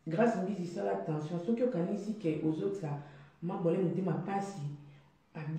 grâce mbizi ça l'attention soki okanisi ke ozokisa mabole motema pasi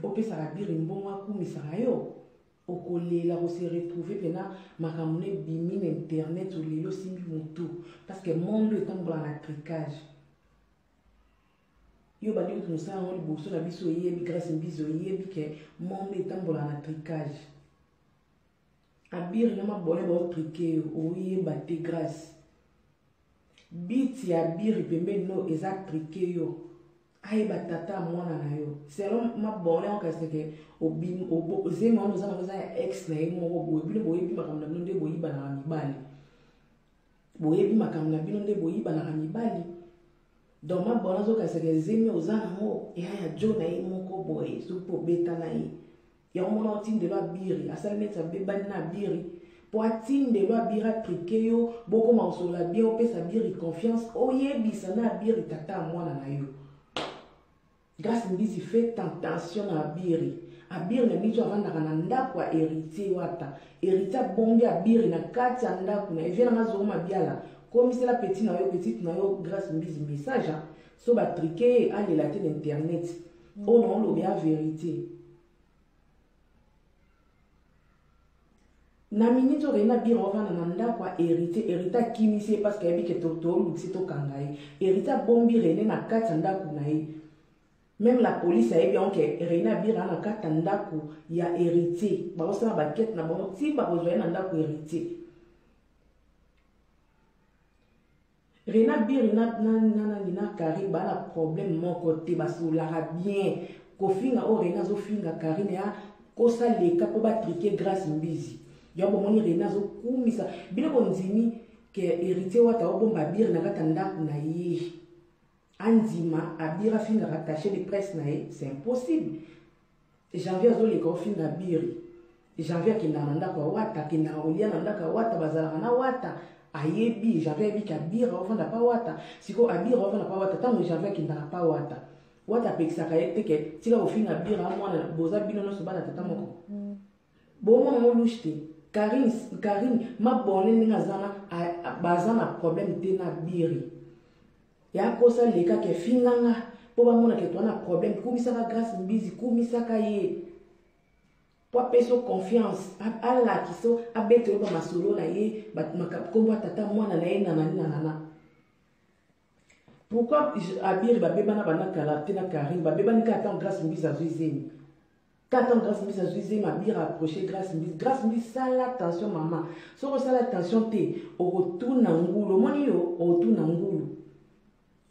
opesaka biri mbongo akumisaka yo okolela kose retrouver pena makambo ebimi na internet olelo osimbi motu parce que monde etambola na tricage yo bandi kutu mosala yango liboso na biso oyebi grâce mbizi oyebi ke monde etambola na tricage abiri na mabole baotrike yo oyeba te grâce biti ya biri pembeni no eza trike yo ayeba tata mwana na yo selon mabole yango kasi ke ozemi wana oza nango eza ya ex na ye moko boye bino boyebi makambo na bino nde boyibanaka mibali boyebi makambo na bino nde boyibanaka mibali donc mabole azokasaka ezemi oza nango eya ya jo na ye moko boye soki mpo obeta na ye yango mona otindelo abiri asali neti abebani na abiri po atindelo abiri atrike yo bokoma kosola bien opesa abiri confiance oyebisa na abiri tata ya mwana na yo grâce mbizi fait tentation na abiri abiri na biso avandaka na ndako ya héritier wata héritier abombi abiri na kati ya ndako na evie nanga zoma biala komisela petit na yo petite na yo grâce mbizi message so batrike ye alela te na internet oyo na olobi ya vérité na minute oyo na bira ovanda na ndako ya héritier akimisi ye parce que ayebi ke tolukisi tokanga ye héritier abombi rene na kati ya ndako na ye même la police ayebi yango ke rene abira na kati ya ndako ya héritier bakosala bakete na bango ti bakozwa ye na ndako héritier rene abiri na kari bana problème moko te basolaka bien kofinga oyo rene azofinga kari na ya kosaleka mpo batrike grâce mbizi yo bomoni rene azokumisa bino bondimi ke héritier wata obomba abiri na kati ya ndako na ye andima abiri afingaka attaché de presse na ye c'est impossible janvier azoleka ofinga abiri janvier akendaka na ndako ya wata akendaka kolia na ndako ya wata bazalaka na wata ayebi janvier ayebi ke abiri ovanda pa wata sikoyo abiri ovanda pa wata ntango janvier akendaka pa wata wata apekisaka ye te ke tika kofinga abiri amwana boza bino nyonso bana tata moko bomona ngo lushe te Karine mabone ndenge baza na problème te na abiri ya kosa leka ke finganga po bamona ke toana problème kumisaka grâce mbizi kumisaka ye po apesa confiance alakiso abetelo bamasolo na ye kombo tata mwana na ye nanana pourquoi abiri babebana banakala te na Karine babebani ka atan grâce mbizi azwizemi quand grâce mbizi azwizemi abiri approché grâce mbizi sala attention mama soko sala attention te okotuna ngulu omoni yo okotuna ngulu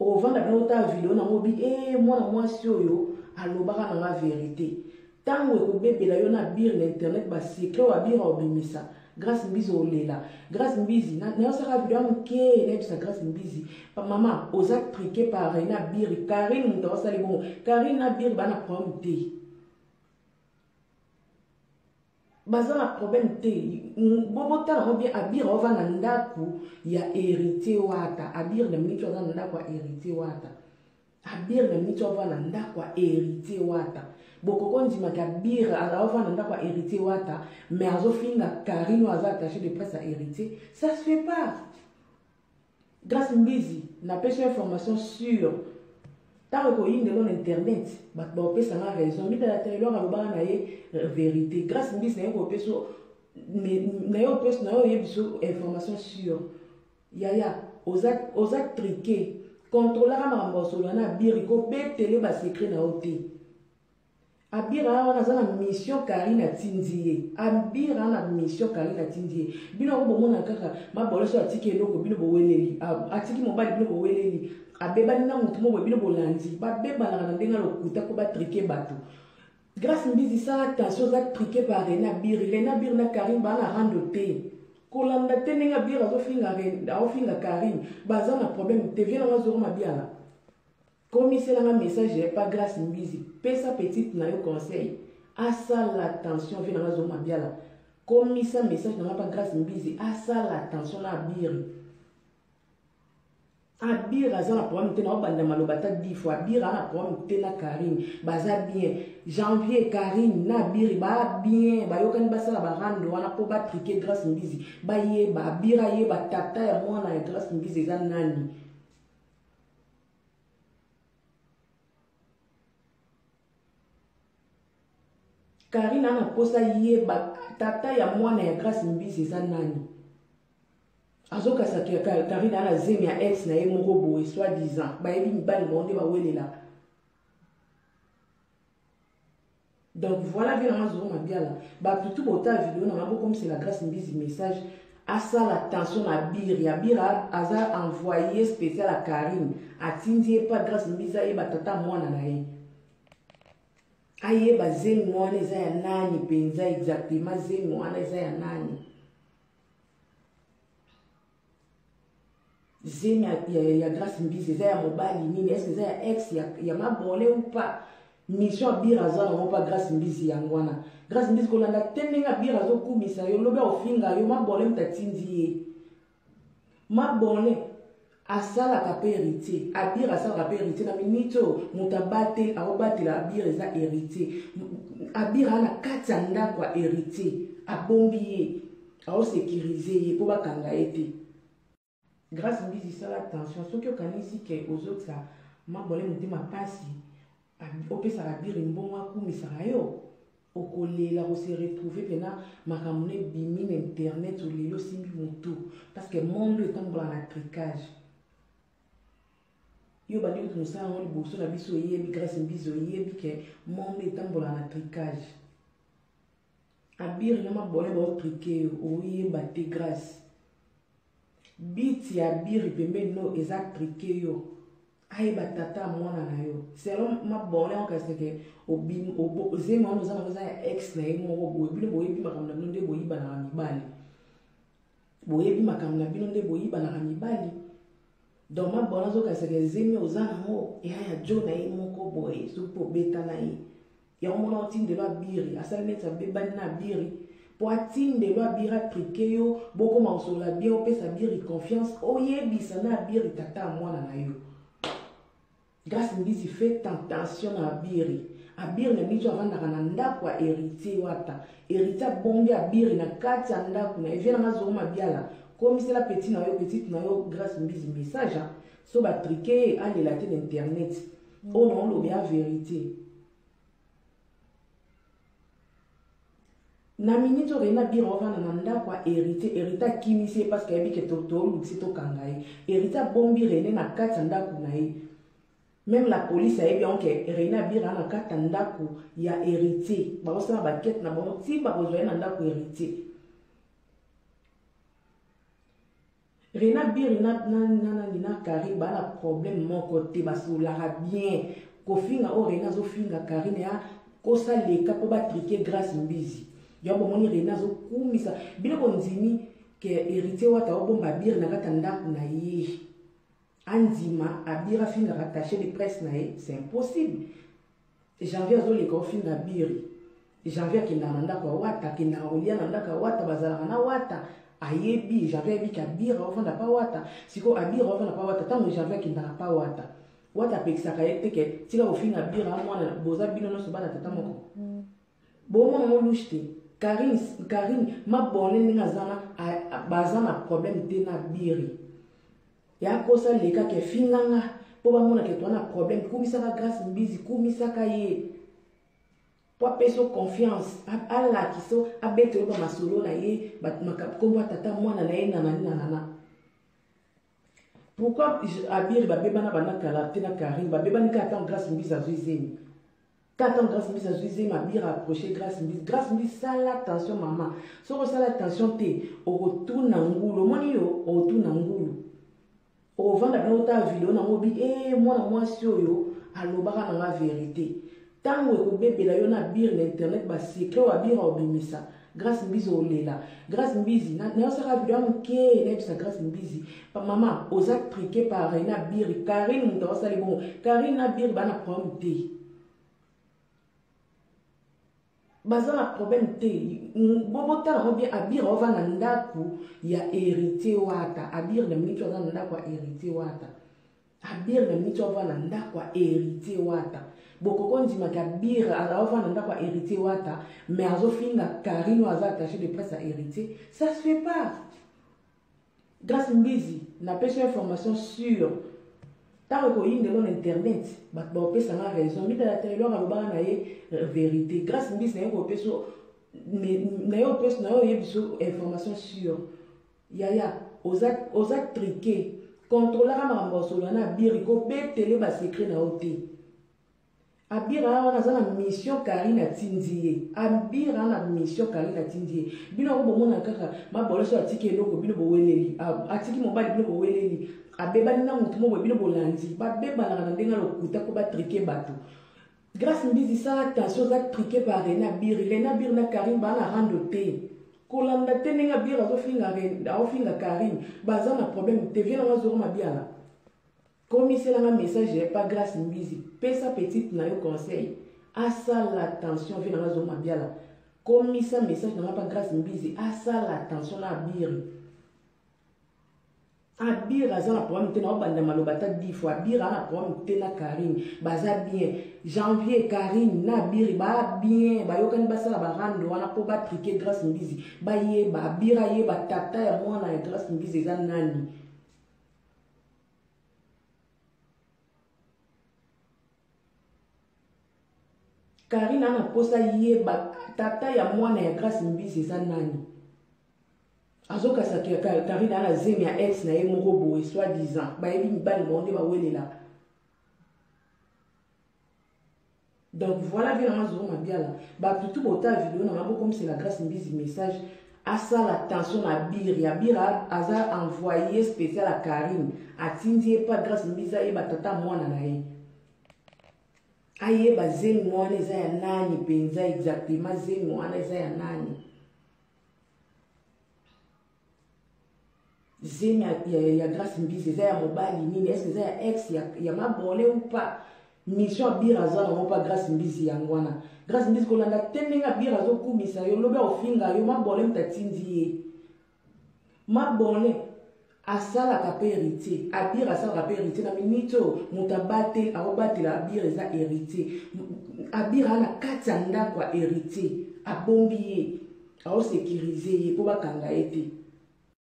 ovanda bino ota video na ngobi mwana mwasi oyo alobaka nanga vérité ntango ekobebela yo na bire na internet basekre oyo abire obimisa grâce mbizi olela grâce mbizi nayosaka video ya moke nayebisa grâce mbizi mama oza trike par na bire Karine moto akosali bongo Karine na bire bana problème te baza na problème te bobotala ngo bien abire ova na ndako ya héritier wata abire na minute oza na ndako ya héritier wata abire na minute ova na ndako ya héritier wata bokoko ndimaka abire ova na ndako ya héritier wata mais azofinga Karine aza attaché de presse à héritier ça se fait pas grâce mbizi napesi information sûre ntango ekoyindelo na internet bato baopesanga raison mbitala telelor alobaka na ye vérité grâce mbizi na ye kopeso na ye oyebiso information sûre yaya oza trike kontrolaka makambo osolola na abiri kobetele basekre na yo te abiri wana aza na mission Karine atindi ye abiri ana na mission Karine atindi ye bino ako bomona kaka mabolo so atiki eloko bino boweleli atiki mobali bino boweleli abebani na motu mo bino bolandi babebanaka na ndenge lokuta ko batrike bato grâce mbizi sala attention za trike par rene abiri na Karine bana rando te kolanda te ndenge abiri azofinga Karine baza na problème te vie nanga zoro mabiala komiselanga message pas grâce mbizi pesa petite na yo conseil asala attention vie nanga zoro mabiala komisa message nanga pas grâce mbizi asala attention na abiri aza na problème te na obanda maloba ta 10 fois abiri ana problème te na Karine baza bien janvier Karine na abiri ba bien bayokani basala barando wana po batrike grâce mbizi bayeba abiri ayeba tata ya mwana ya grâce mbizi eza nani Karine ana posa yeba tata ya mwana ya Grace Mbisi eza nani. Azokasa Karine ana zemi ya ex na ye moko boye soi-disant. Bayebi mibali monde bawelela. Donc voilà bien dans ma biala. Bah tout bota vidéo na mabo comme c'est la Grace Mbisi message. À ça l'attention à Bir. Ya Bir a envoyé spécial à Karine. A tindi pas Grace Mbisi et batata mwana na ye. Aye ba zemi mwana eza ya nani penza exactement zemi mwana eza ya nani. Zemi ya Grace Mbisi eza ya mobali nini? Est-ce que eza ya ex ya mabole ou pas? Mission biraza na pas Grace Mbisi yangwana. Grace Mbisi kolanda tendenga birazo kumisa yo lobe ofinga yo mabole mtatindi ye. Mabole asala ka pe héritier, abir asala ka pe héritier na minito mutabate aobate la abir eza héritier. Abir ana katanda kwa héritier, abombi ye, ao sécuriser ye po bakanga ete. Grace Mbisi sala attention soki okanisi ke ozotsa mabole mutima pasi. Opesa la bire mbongo akumisaka yo okolela ko se retrouver pena makamune bimine internet ou lelo simbi moto parce que monde est en blanc na tricage yo bandi ko musa on liboso na biso yebi Grace Mbisi yebi ke monde est en blanc na tricage abire na mabole ba triquer o yeba te grâce biti ya bire pembe no exact triquer yo aye batata mwana na yo selon ma bonne on kase ke obi zema on zama za ex na ye moko boye bino boyebi makamna bino nde boyiba na mibali boyebi makamna bino nde boyiba na mibali donc ma bonne zo kase ke zema ozana mo ya jo na ye moko boye so po beta na ye ya mona otinde ba biri asala neta bebani na biri po atinde ba bira triquer yo boko mansola bien opesa biri confiance oyebisa na biri tata mwana na yo. Grace Mbisi fait attention à Abiri. Abiri na micho avanda kana ndako a héritier wata. Héritier bombe Abiri na kati ya ndako na evena mazo ma biala. Comme c'est la petite na yo Grace Mbisi message so ba triquer aller la télé internet. Oh non lo bien vérité. Na minute rena bira ovana na ndako a héritier kimisi parce que ebi ke toto luxi to kangai. Héritier bombe rene na kati ya ndako na ye. Même la police a bien que Reina Bira na kata ndako ya héritier. Ba osala ba quête na bon si ba besoin na ndako héritier. Reina Bira na Karine ba na problème mon côté ba solara bien. Ko finga o Reina zo finga Karine ya ko sa leka po ba triquer Grace Mbisi. Yo bo moni Reina zo kumisa bino konzini ke héritier wata obomba Bira na kata ndako na ye. Andima abira finga rattaché de presse nae c'est impossible. Janvier zo leko finga biri. Janvier ki nanda kwa wata ki na olia nanda kwa wata bazala na wata ayebi janvier bi ka bira ofanda pa wata siko abira ofanda pa wata tango janvier ki nda pa wata wata pekisa ka teke tika ofinga bira mwana boza bino no sobana tata moko. Bo mo mo lushte Karine ma bonne ninga zana bazana problème te na biri. Ya kosa leka ke finganga po ba mona ke tona problème kumisa ka Grace Mbisi kumisa ka ye po peso confiance ala kiso abete ba masolo na ye bat makakomba tata mwana na ye na pourquoi abiri ba beba na bana kala tena Karine ba beba ni ka tant Grace Mbisi azuizemi quand Grace Mbisi azuizemi abiri approcher Grace Mbisi sala attention maman so sala attention te o retourna ngulu moni yo o retourna ngulu au vendre dans ta vidéo na mobi moi yo alobaka na la vérité tango ko bébé la yo na bir l'internet ba secret wa bir obimisa Grace Mbisi olela Grace Mbisi na sala vidéo mke na bisa Grace Mbisi pa maman oza triqué par Reina bir Karine muta sala bon Karine na bir bana problème te bazana problème te bobota na bien abir ova na ndako ya héritier wata abir na minito ova na ndako ya héritier wata abir na minito ova na ndako ya héritier wata bokoko ndima ka bir ala ova na ndako ya héritier wata mais azofinga Karine aza attaché de presse à héritier ça se fait pas. Grace Mbisi na pêche information sûre tant que il dans internet ba pe ça na raison mi la télé lo ba na vérité grâce mbis na ko peso mais na yo peso na yo yebiso information sûre yaya oza triquer contrôler ma mboso yana biri ko be télé ba secret na oté abira wana za na mission Karine atindie abira na mission Karine atindie bino ko bomona kaka mabolo so atiki eloko bino bo weleli atiki mobali bino bo weleli abeba na mutu mo bino bo landi ba beba na ndenga lokuta ko ba triquer bato grâce mbizi ça attention za triquer par Rena biri na Karine ba na rando te kolanda te nenga bira zo finga Karine baza na problème te vient na zo ma biala. Comme c'est un message, pas grâce mbizi. Pesa petite na yo conseil. Asa l'attention vient dans zone biala. Comme ça message n'a pas grâce mbizi. Asa l'attention na biri. Abir a na problème te na banda malobata 10 fois. Abir a na problème te na Karine. Baza bien. Janvier Karine na biri ba bien. Ba yo kan basa la barando wana po ba triquer grâce mbizi. Ba ye ba bira ye ba tata ya mwana ya grâce mbizi za nani. Karine ana posa ye ba tata ya mwana ya grâce mbizi za nani. Azoka sa Karine ana zemi ya ex na ye moko boye soi-disant. Ba yebi mibali monde ba welela. Donc voilà bien na zo ma biala. Ba tout bota vidéo na mabo comme c'est la grâce mbizi message. Asa l'attention na biri ya bira aza envoyé spécial à Karine. Atindie pas grâce mbizi ye ba tata mwana na ye. Aye ba zemi mwana eza ya nani penza exactement zemi mwana eza ya nani. Zemi ya grâce mbizi eza ya mobali nini est-ce que eza ya ex ya mabole ou pas mission bira za na pas grâce mbizi yangwana grâce mbizi kolanda tenenga bira zo kumisa yo lobe ofinga yo mabole mtatindi ye mabole asala ka pe héritier abira asala ka pe héritier na minito mutabate aobate la abira eza héritier abira na kati ya ndako héritier abombi ye ao sécuriser ye po bakanga ete